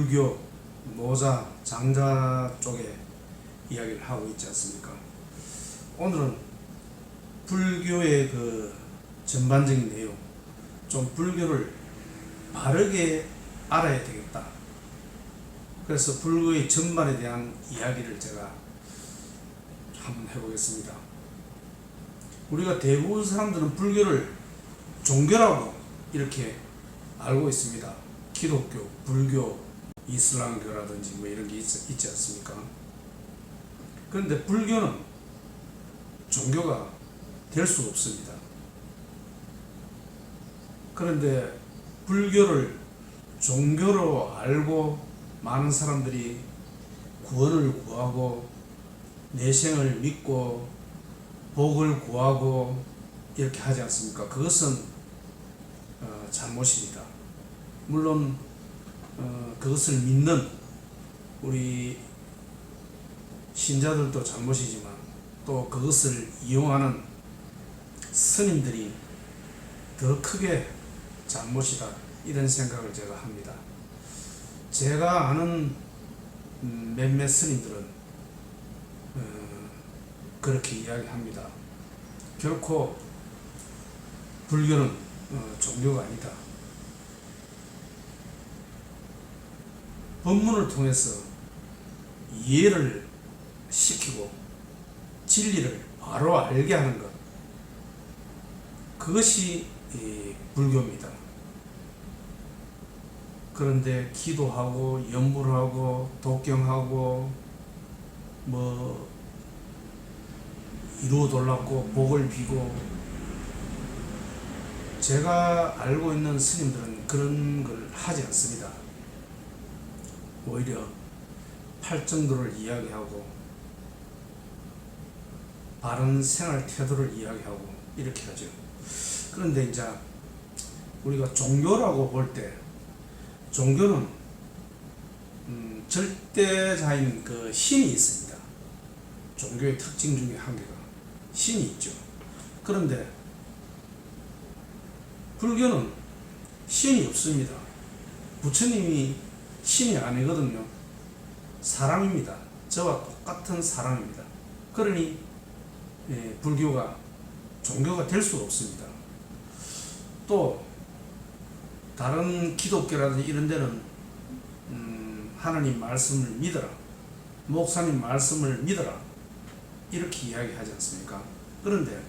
불교, 노자, 장자 쪽에 이야기를 하고 있지 않습니까? 오늘은 불교의 그 전반적인 내용, 좀 불교를 바르게 알아야 되겠다. 그래서 불교의 전반에 대한 이야기를 제가 한번 해보겠습니다. 우리가 대부분 사람들은 불교를 종교라고 이렇게 알고 있습니다. 기독교, 불교, 이슬람교라든지 뭐 이런 게 있지 않습니까? 그런데 불교는 종교가 될 수가 없습니다. 그런데 불교를 종교로 알고 많은 사람들이 구원을 구하고 내생을 믿고 복을 구하고 이렇게 하지 않습니까? 그것은 잘못입니다. 물론 그것을 믿는 우리 신자들도 잘못이지만 또 그것을 이용하는 스님들이 더 크게 잘못이다, 이런 생각을 제가 합니다. 제가 아는 몇몇 스님들은 그렇게 이야기합니다. 결코 불교는 종교가 아니다. 법문을 통해서 이해를 시키고 진리를 바로 알게 하는 것, 그것이 불교입니다. 그런데 기도하고 염불하고 독경하고 뭐 이루어달라고 복을 비고, 제가 알고 있는 스님들은 그런 걸 하지 않습니다. 오히려 팔정도를 이야기하고 바른 생활 태도를 이야기하고 이렇게 하죠. 그런데 이제 우리가 종교라고 볼 때, 종교는 절대자인 그 신이 있습니다. 종교의 특징 중에 한 개가 신이 있죠. 그런데 불교는 신이 없습니다. 부처님이 신이 아니거든요. 사람입니다. 저와 똑같은 사람입니다. 그러니 불교가 종교가 될 수가 없습니다. 또 다른 기독교라든지 이런 데는 하나님 말씀을 믿어라, 목사님 말씀을 믿어라, 이렇게 이야기하지 않습니까? 그런데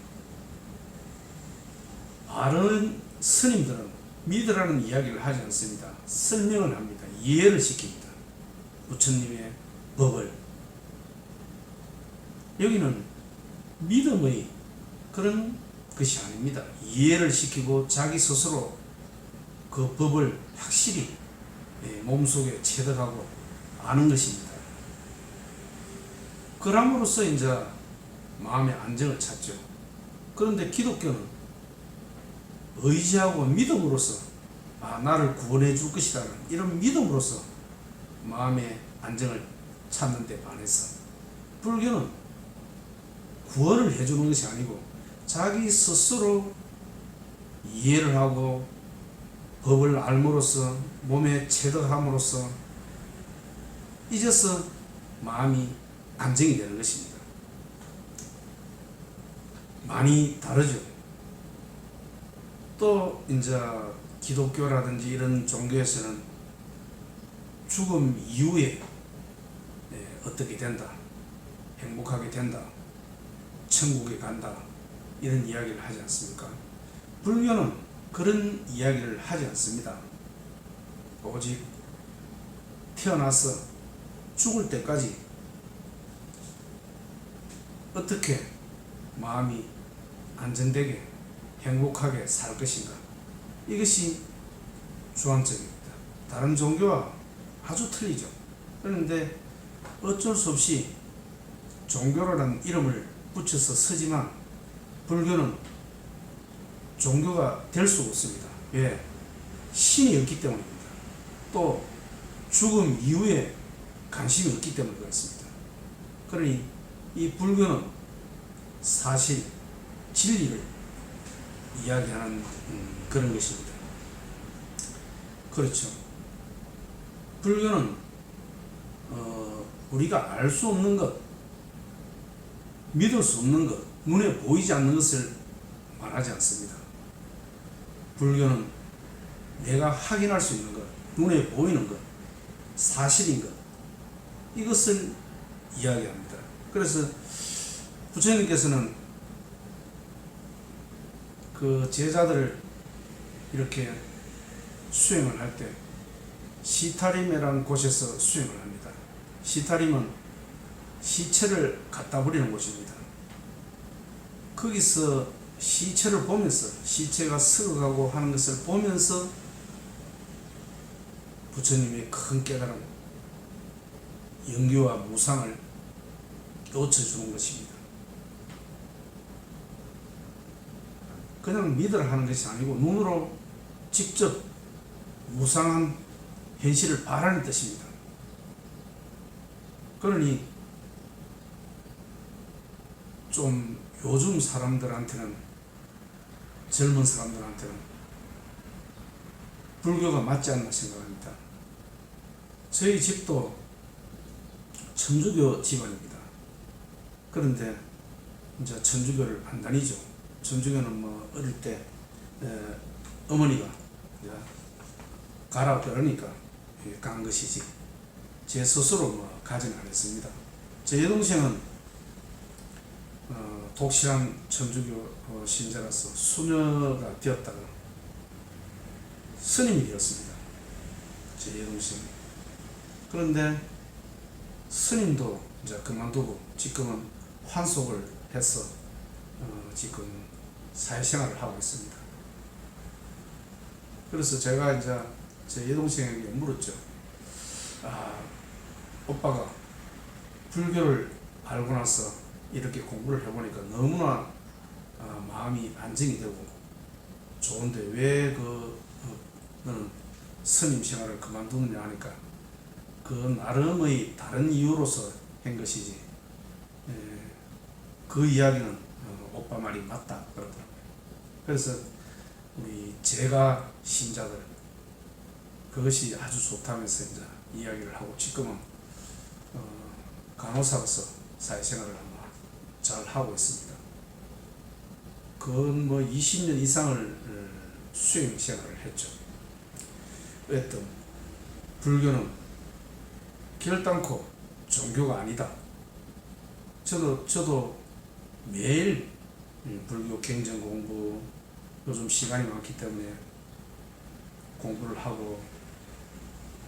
바른 스님들은 믿으라는 이야기를 하지 않습니다. 설명을 합니다. 이해를 시킵니다. 부처님의 법을. 여기는 믿음의 그런 것이 아닙니다. 이해를 시키고 자기 스스로 그 법을 확실히 몸속에 체득하고 아는 것입니다. 그럼으로써 이제 마음의 안정을 찾죠. 그런데 기독교는 의지하고 믿음으로써 나를 구원해 줄 것이라는 이런 믿음으로써 마음의 안정을 찾는 데 반해서 불교는 구원을 해주는 것이 아니고 자기 스스로 이해를 하고 법을 알므로써 몸에 체득함으로써 이제서 마음이 안정이 되는 것입니다. 많이 다르죠. 또 이제 기독교라든지 이런 종교에서는 죽음 이후에 어떻게 된다, 행복하게 된다, 천국에 간다, 이런 이야기를 하지 않습니까? 불교는 그런 이야기를 하지 않습니다. 오직 태어나서 죽을 때까지 어떻게 마음이 안정되게 행복하게 살 것인가, 이것이 주안점입니다. 다른 종교와 아주 틀리죠. 그런데 어쩔 수 없이 종교라는 이름을 붙여서 쓰지만 불교는 종교가 될 수가 없습니다. 왜? 신이 없기 때문입니다. 또 죽음 이후에 관심이 없기 때문에 그렇습니다. 그러니 이 불교는 사실 진리를 이야기하는 그런 것입니다. 그렇죠. 불교는 우리가 알 수 없는 것, 믿을 수 없는 것, 눈에 보이지 않는 것을 말하지 않습니다. 불교는 내가 확인할 수 있는 것, 눈에 보이는 것, 사실인 것, 이것을 이야기합니다. 그래서 부처님께서는 그 제자들을 이렇게 수행을 할 때 시타림이라는 곳에서 수행을 합니다. 시타림은 시체를 갖다 버리는 곳입니다. 거기서 시체를 보면서, 시체가 썩어가고 하는 것을 보면서 부처님의 큰 깨달음, 영교와 무상을 놓쳐주는 것입니다. 그냥 믿으라 하는 것이 아니고 눈으로 직접 무상한 현실을 바라는 뜻입니다. 그러니 좀 요즘 사람들한테는, 젊은 사람들한테는 불교가 맞지 않나 생각합니다. 저희 집도 천주교 집안입니다. 그런데 이제 천주교를 안 다니죠. 천주교는 뭐 어릴 때 어머니가 이제 가라 그러니까 간 것이지, 제 스스로 뭐 가진 않았습니다. 제 여동생은 독실한 천주교 신자라서 수녀가 되었다가 스님이 되었습니다. 제 여동생이. 그런데 스님도 이제 그만두고 지금은 환속을 해서 지금 사회생활을 하고 있습니다. 그래서 제가 이제 제 여동생에게 물었죠. 오빠가 불교를 알고 나서 이렇게 공부를 해보니까 너무나 마음이 안정이 되고 좋은데 왜 너는 스님 생활을 그만두느냐 하니까 그 나름의 다른 이유로서 한 것이지, 그 이야기는 오빠 말이 맞다 그러더라고요. 그래서 우리 제가 신자들 그것이 아주 좋다면서 이제 이야기를 하고 지금은 간호사로서 사회생활을 아마 잘 하고 있습니다. 그건 뭐 20년 이상을 수행 생활을 했죠. 어쨌든 불교는 결단코 종교가 아니다. 저도 매일 불교 경전 공부, 요즘 시간이 많기 때문에 공부를 하고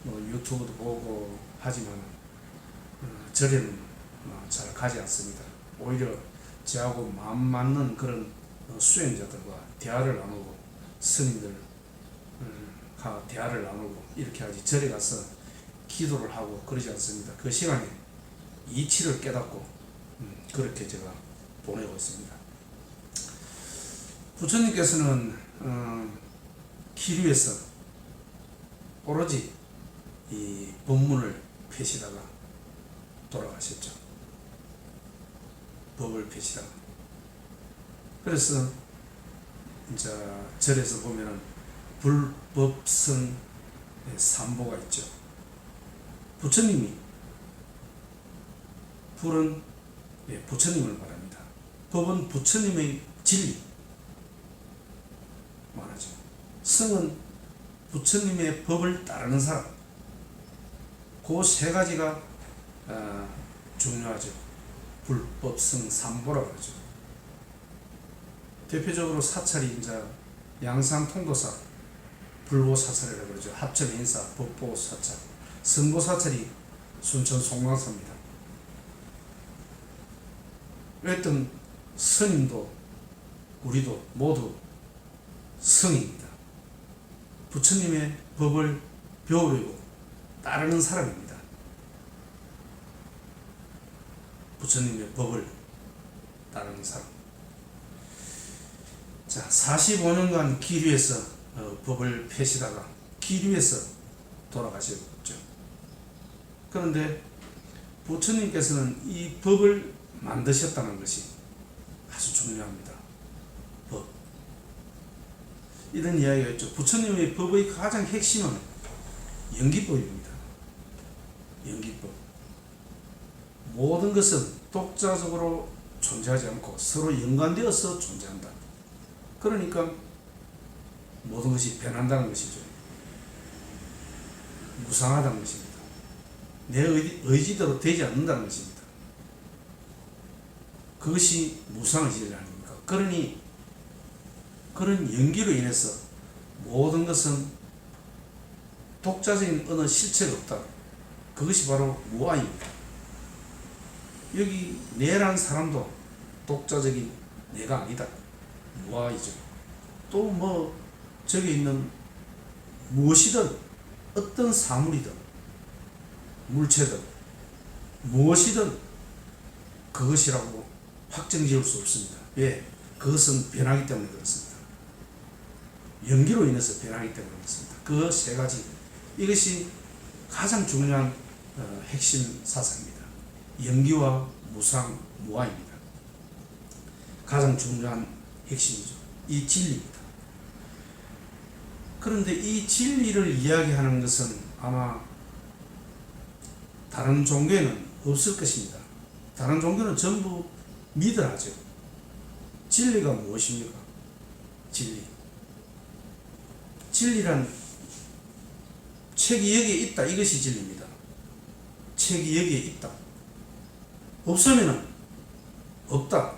뭐 유튜브도 보고 하지만 절에는 잘 가지 않습니다. 오히려 저하고 마음 맞는 그런 수행자들과 대화를 나누고 스님들과 대화를 나누고 이렇게 하지, 절에 가서 기도를 하고 그러지 않습니다. 그 시간에 이치를 깨닫고 그렇게 제가 보내고 있습니다. 부처님께서는 기류에서 오로지 이 법문을 펴시다가 돌아가셨죠. 법을 펴시다가. 그래서 이제 절에서 보면은 불법성 삼보가 있죠. 부처님이, 불은 부처님을 말합니다. 법은 부처님의 진리 말하죠. 성은 부처님의 법을 따르는 사람. 그 세 가지가 중요하죠. 불법성 삼보라고 그러죠. 대표적으로 사찰이 이제 양산통도사, 불보사찰이라고 그러죠. 합천인사, 법보사찰, 성보사찰이 순천 송광사입니다. 어떤 스님도 우리도 모두 성입니다. 부처님의 법을 배우려고 따르는 사람입니다. 부처님의 법을 따르는 사람. 자, 45년간 기류에서 법을 펴시다가 기류에서 돌아가셨죠. 그런데 부처님께서는 이 법을 만드셨다는 것이 아주 중요합니다. 법. 이런 이야기가 있죠. 부처님의 법의 가장 핵심은 연기법입니다. 연기법. 모든 것은 독자적으로 존재하지 않고 서로 연관되어서 존재한다. 그러니까 모든 것이 변한다는 것이죠. 무상하다는 것입니다. 내 의지대로 되지 않는다는 것입니다. 그것이 무상의 진리 아닙니까? 그러니 그런 연기로 인해서 모든 것은 독자적인 어느 실체가 없다. 그것이 바로 무아입니다. 여기 내란 사람도 독자적인 내가 아니다. 무아이죠. 또 뭐 저기 있는 무엇이든 어떤 사물이든 물체든 무엇이든 그것이라고 확정 지을 수 없습니다. 왜? 그것은 변하기 때문에 그렇습니다. 연기로 인해서 변하기 때문에 그렇습니다. 그 세 가지, 이것이 가장 중요한 핵심 사상입니다. 연기와 무상, 무아입니다. 가장 중요한 핵심이죠. 이 진리입니다. 그런데 이 진리를 이야기하는 것은 아마 다른 종교에는 없을 것입니다. 다른 종교는 전부 믿으라죠. 진리가 무엇입니까? 진리. 진리란 책이 여기에 있다. 이것이 진리입니다. 책이 여기에 있다. 없으면은 없다.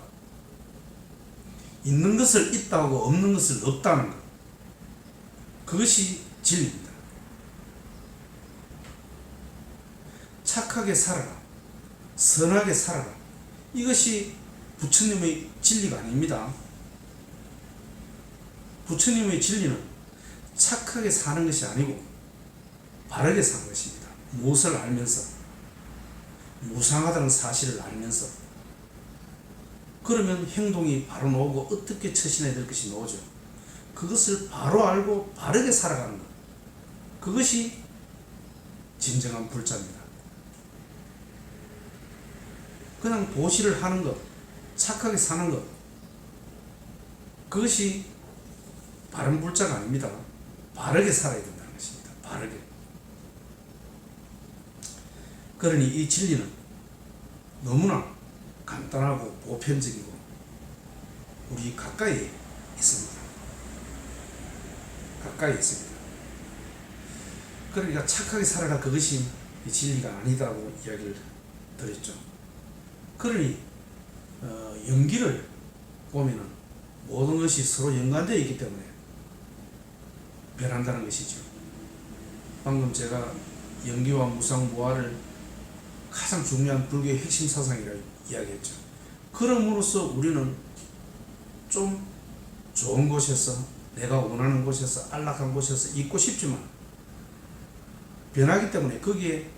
있는 것을 있다고 없는 것을 없다는 것. 그것이 진리입니다. 착하게 살아라. 선하게 살아라. 이것이 부처님의 진리가 아닙니다. 부처님의 진리는 착하게 사는 것이 아니고 바르게 사는 것입니다. 무엇을 알면서, 무상하다는 사실을 알면서, 그러면 행동이 바로 나오고 어떻게 처신해야 될 것이 나오죠. 그것을 바로 알고 바르게 살아가는 것. 그것이 진정한 불자입니다. 그냥 도시를 하는 것, 착하게 사는 것, 그것이 바른 불자가 아닙니다. 바르게 살아야 된다는 것입니다. 바르게. 그러니 이 진리는 너무나 간단하고 보편적이고 우리 가까이 있습니다. 가까이 있습니다. 그러니까 착하게 살아라, 그것이 진리가 아니다고 이야기를 드렸죠. 그러니 연기를 보면은 모든 것이 서로 연관되어 있기 때문에 변한다는 것이죠. 방금 제가 연기와 무상, 무아를 가장 중요한 불교의 핵심 사상이라고 이야기했죠. 그럼으로써 우리는 좀 좋은 곳에서, 내가 원하는 곳에서, 안락한 곳에서 있고 싶지만 변하기 때문에 거기에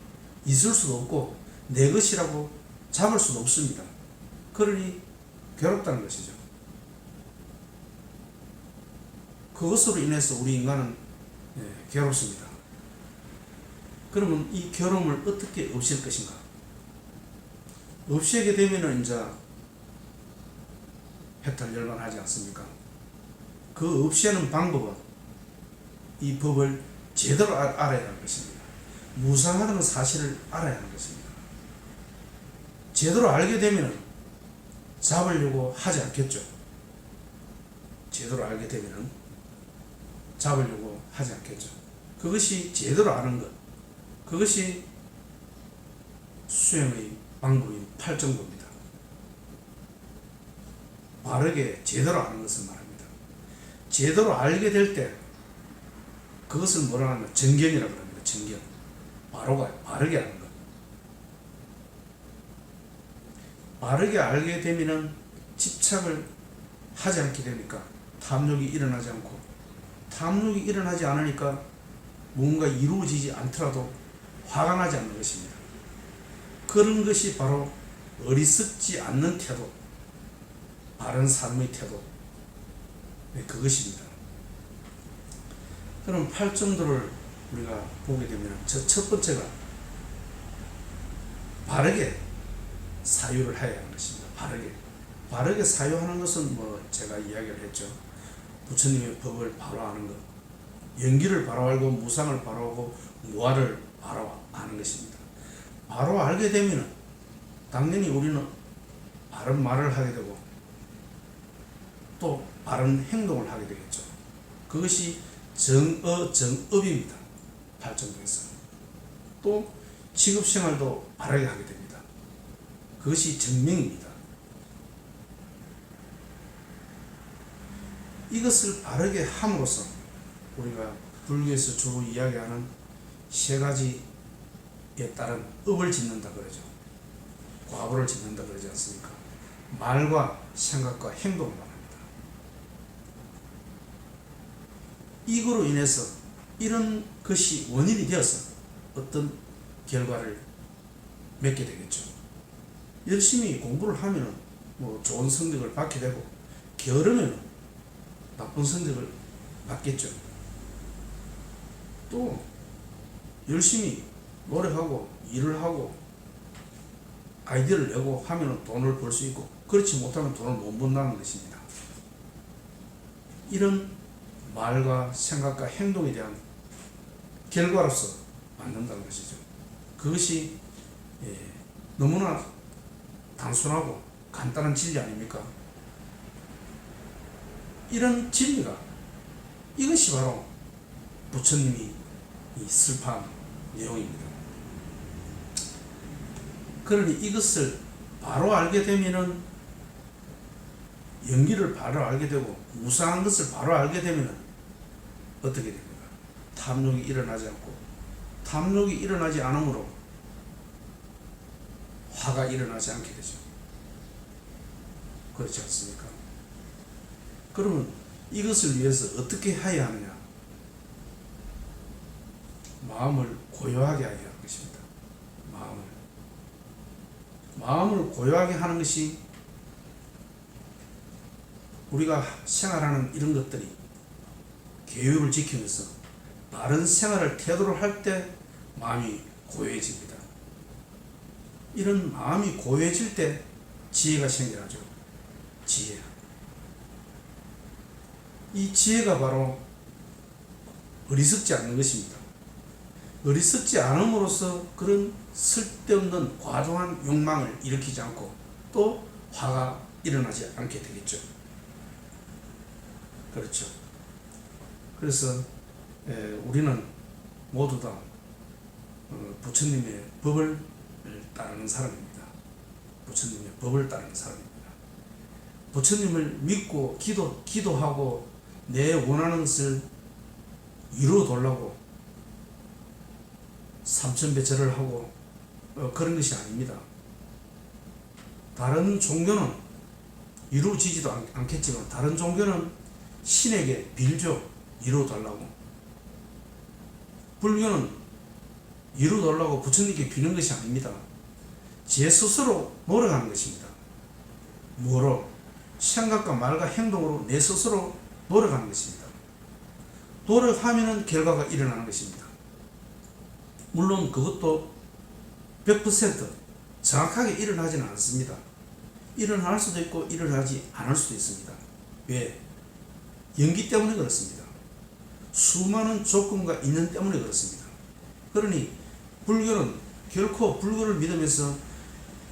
있을 수도 없고 내 것이라고 잡을 수도 없습니다. 그러니 괴롭다는 것이죠. 그것으로 인해서 우리 인간은 괴롭습니다. 그러면 이 괴로움을 어떻게 없앨 것인가? 없애게 되면은 이제 해탈열반하지 않습니까? 그 없애는 방법은 이 법을 제대로 알아야 하는 것입니다. 무상하다는 사실을 알아야 하는 것입니다. 제대로 알게 되면 잡으려고 하지 않겠죠. 제대로 알게 되면 잡으려고 하지 않겠죠. 그것이 제대로 아는 것, 그것이 수행의 방법인 팔정도입니다. 바르게 제대로 아는 것을 말합니다. 제대로 알게 될 때 그것을 뭐라 하면 정견이라고 합니다. 정견. 바르게 아는 것. 바르게 알게 되면은 집착을 하지 않게 되니까 탐욕이 일어나지 않고, 탐욕이 일어나지 않으니까 뭔가 이루어지지 않더라도 화가 나지 않는 것입니다. 그런 것이 바로 어리석지 않는 태도, 바른 삶의 태도, 그것입니다. 그럼 팔정도를 우리가 보게 되면 첫 번째가 바르게 사유를 해야 하는 것입니다. 바르게 사유하는 것은 뭐 제가 이야기를 했죠. 부처님의 법을 바로 아는 것, 연기를 바로 알고 무상을 바로 알고 무아를 바로 아는 것입니다. 바로 알게 되면 당연히 우리는 바른 말을 하게 되고 또 바른 행동을 하게 되겠죠. 그것이 정의정업입니다. 팔정도에서. 또 직업생활도 바르게 하게 됩니다. 그것이 정명입니다. 이것을 바르게 함으로써 우리가 불교에서 주로 이야기하는 세 가지에 따른 업을 짓는다 그러죠. 과보를 짓는다 그러지 않습니까? 말과 생각과 행동을 말합니다. 이거로 인해서 이런 것이 원인이 되어서 어떤 결과를 맺게 되겠죠. 열심히 공부를 하면 뭐 좋은 성적을 받게 되고 게으르면 나쁜 성적을 받겠죠. 또 열심히 노력하고 일을 하고 아이디어를 내고 하면 돈을 벌 수 있고 그렇지 못하면 돈을 못 번다는 것입니다. 이런 말과 생각과 행동에 대한 결과로서 만든다는 것이죠. 그것이 너무나 단순하고 간단한 진리 아닙니까? 이런 진리가 이것이 바로 부처님이 설파한 내용입니다. 그러니 이것을 바로 알게 되면은 연기를 바로 알게 되고 무상한 것을 바로 알게 되면은 어떻게 됩니까? 탐욕이 일어나지 않고 탐욕이 일어나지 않으므로 화가 일어나지 않게 되죠. 그렇지 않습니까? 그러면 이것을 위해서 어떻게 해야 하느냐? 마음을 고요하게 하게 하는 것입니다. 마음을 고요하게 하는 것이 우리가 생활하는 이런 것들이 계율을 지키면서 바른 생활을 태도를 할 때 마음이 고요해집니다. 이런 마음이 고요해질 때 지혜가 생겨나죠. 지혜. 이 지혜가 바로 어리석지 않는 것입니다. 어리석지 않음으로써 그런 쓸데없는 과도한 욕망을 일으키지 않고 또 화가 일어나지 않게 되겠죠. 그렇죠. 그래서 우리는 모두 다 부처님의 법을 따르는 사람입니다. 부처님의 법을 따르는 사람입니다. 부처님을 믿고 기도하고 내 원하는 것을 이루어달라고 삼천배절을 하고 그런 것이 아닙니다. 다른 종교는 이루어지지도 않겠지만 다른 종교는 신에게 빌죠. 이루어달라고. 불교는 이루어달라고 부처님께 비는 것이 아닙니다. 제 스스로 노력하는 것입니다. 뭐로? 생각과 말과 행동으로 내 스스로 노력하는 것입니다. 노력하면 결과가 일어나는 것입니다. 물론 그것도 100% 정확하게 일어나지는 않습니다. 일어날 수도 있고 일어나지 않을 수도 있습니다. 왜? 연기 때문에 그렇습니다. 수많은 조건과 있는 때문에 그렇습니다. 그러니 불교는 결코 불교를 믿으면서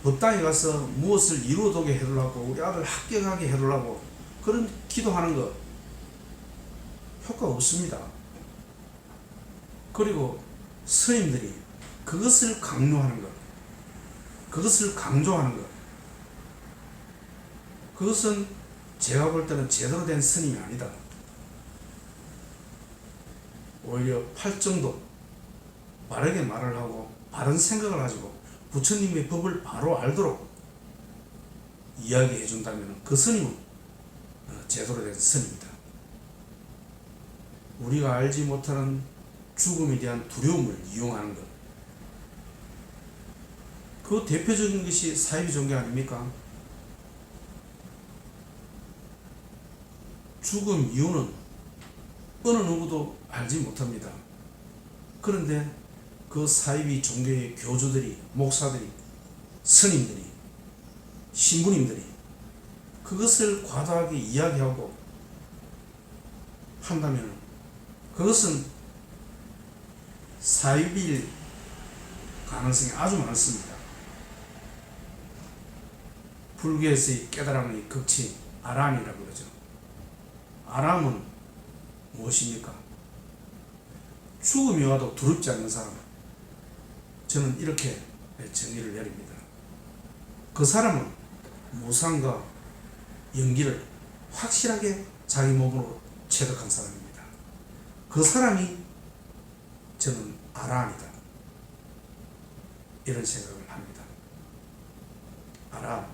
법당에 가서 무엇을 이루어두게 해달라고 우리 아들 합격하게 해달라고 그런 기도하는 거 효과 없습니다. 그리고 스님들이 그것을 강요하는 것, 그것을 강조하는 것, 그것은 제가 볼 때는 제대로 된 스님이 아니다. 오히려 팔정도 바르게 말을 하고 바른 생각을 가지고 부처님의 법을 바로 알도록 이야기해 준다면 그 스님은 제대로 된 스님입니다. 우리가 알지 못하는 죽음에 대한 두려움을 이용하는 것, 그 대표적인 것이 사이비 종교 아닙니까? 죽음 이유는 어느 누구도 알지 못합니다. 그런데 그 사이비 종교의 교주들이, 목사들이, 스님들이, 신부님들이 그것을 과도하게 이야기하고 한다면 그것은 사이비일 가능성이 아주 많습니다. 불교에서의 깨달음의 극치 아란이라고 그러죠. 아람은 무엇입니까? 죽음이 와도 두렵지 않는 사람. 저는 이렇게 정의를 내립니다. 그 사람은 무상과 연기를 확실하게 자기 몸으로 체득한 사람입니다. 그 사람이 저는 아란이다, 이런 생각을 합니다. 아란,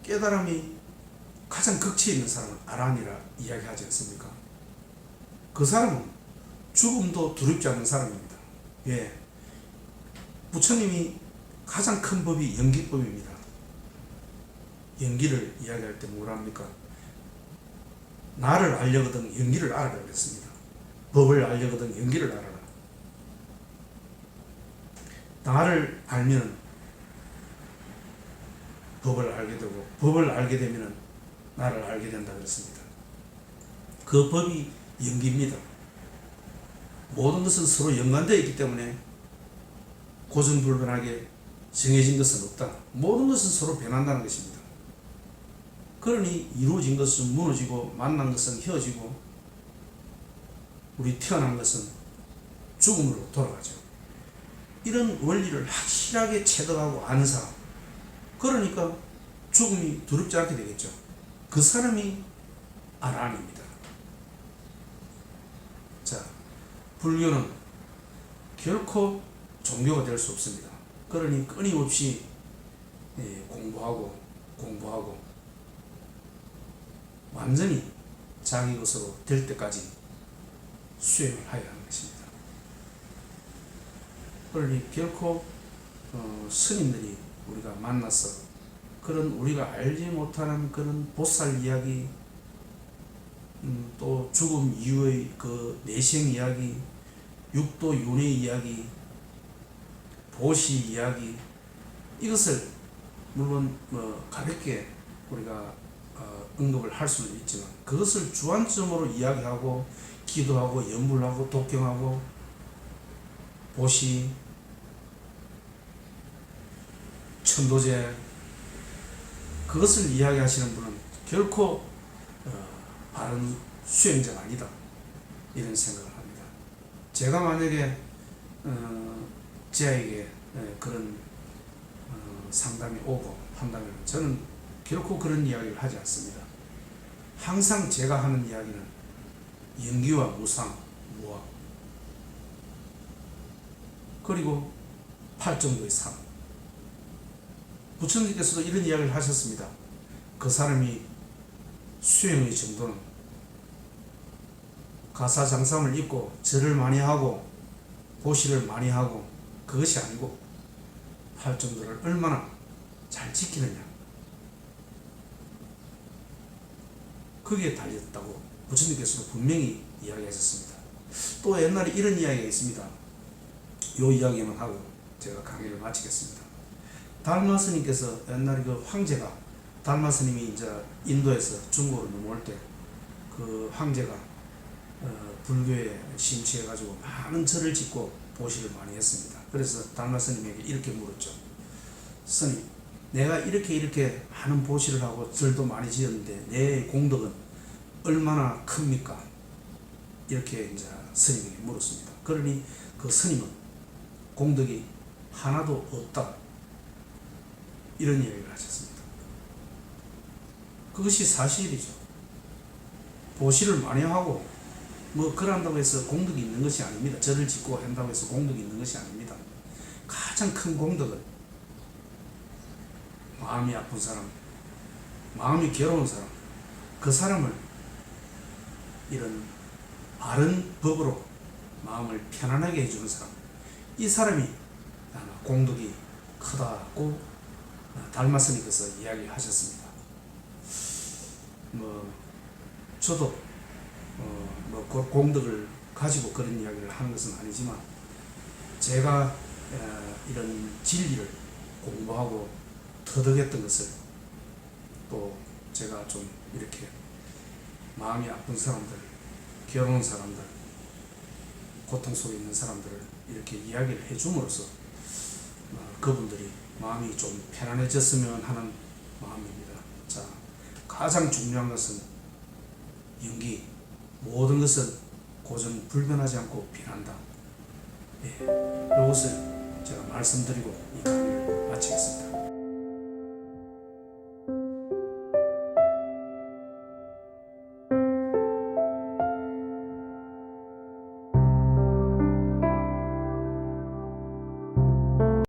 깨달음이 가장 극치에 있는 사람은 아란이라 이야기하지 않습니까? 그 사람은 죽음도 두렵지 않는 사람입니다. 예, 부처님이 가장 큰 법이 연기법입니다. 연기를 이야기할 때 뭐라 합니까? 나를 알려거든 연기를 알아라 그랬습니다. 법을 알려거든 연기를 알아라. 나를 알면 법을 알게 되고, 법을 알게 되면 나를 알게 된다 그랬습니다. 그 법이 연기입니다. 모든 것은 서로 연관되어 있기 때문에 고정불변하게 정해진 것은 없다. 모든 것은 서로 변한다는 것입니다. 그러니 이루어진 것은 무너지고, 만난 것은 헤어지고, 우리 태어난 것은 죽음으로 돌아가죠. 이런 원리를 확실하게 체득하고 아는 사람, 그러니까 죽음이 두렵지 않게 되겠죠. 그 사람이 아란입니다. 자, 불교는 결코 종교가 될 수 없습니다. 그러니 끊임없이 공부하고 완전히 자기 것으로 될 때까지 수행을 해야 하는 것입니다. 그러니 결코 스님들이 우리가 만나서 그런 우리가 알지 못하는 그런 보살 이야기, 또 죽음 이후의 그 내생 이야기, 육도 윤회 이야기, 보시 이야기, 이것을 물론 가볍게 우리가 언급을 할 수는 있지만, 그것을 주안점으로 이야기하고 기도하고 연불하고 독경하고 보시, 천도제, 그것을 이야기하시는 분은 결코 바른 수행자가 아니다, 이런 생각을 합니다. 제가 만약에 제에게 그런 상담이 오고 한다면 저는 결코 그런 이야기를 하지 않습니다. 항상 제가 하는 이야기는 연기와 무상, 무학, 그리고 8정도의 삶. 부처님께서도 이런 이야기를 하셨습니다. 그 사람이 수행의 정도는 가사장삼을 입고 절을 많이 하고 보시를 많이 하고 그것이 아니고 8정도를 얼마나 잘 지키느냐, 거기에 달렸다고 부처님께서도 분명히 이야기하셨습니다. 또 옛날에 이런 이야기가 있습니다. 이 이야기만 하고 제가 강의를 마치겠습니다. 달마 스님께서 옛날에 그 황제가, 달마 스님이 이제 인도에서 중국으로 넘어올 때 그 황제가 불교에 심취해가지고 많은 절을 짓고 보시를 많이 했습니다. 그래서 달마 스님에게 이렇게 물었죠. 스님, 내가 이렇게 많은 보시를 하고 절도 많이 지었는데 내 공덕은 얼마나 큽니까? 이렇게 이제 스님에게 물었습니다. 그러니 그 스님은 공덕이 하나도 없다, 이런 이야기를 하셨습니다. 그것이 사실이죠. 보시를 많이 하고 그런다고 해서 공덕이 있는 것이 아닙니다. 절을 짓고 한다고 해서 공덕이 있는 것이 아닙니다. 가장 큰 공덕은 마음이 아픈 사람, 마음이 괴로운 사람, 그 사람을 이런 바른 법으로 마음을 편안하게 해주는 사람, 이 사람이 공덕이 크다고 달마 스님께서 이야기하셨습니다. 저도 공덕을 가지고 그런 이야기를 하는 것은 아니지만, 제가 이런 진리를 공부하고 터득했던 것을 또 제가 좀 이렇게 마음이 아픈 사람들, 괴로운 사람들, 고통 속에 있는 사람들을 이렇게 이야기를 해줌으로써 그분들이 마음이 좀 편안해졌으면 하는 마음입니다. 자, 가장 중요한 것은 연기, 모든 것은 고전 불변하지 않고 변한다. 예, 이것을 제가 말씀드리고 이 강의를 마치겠습니다.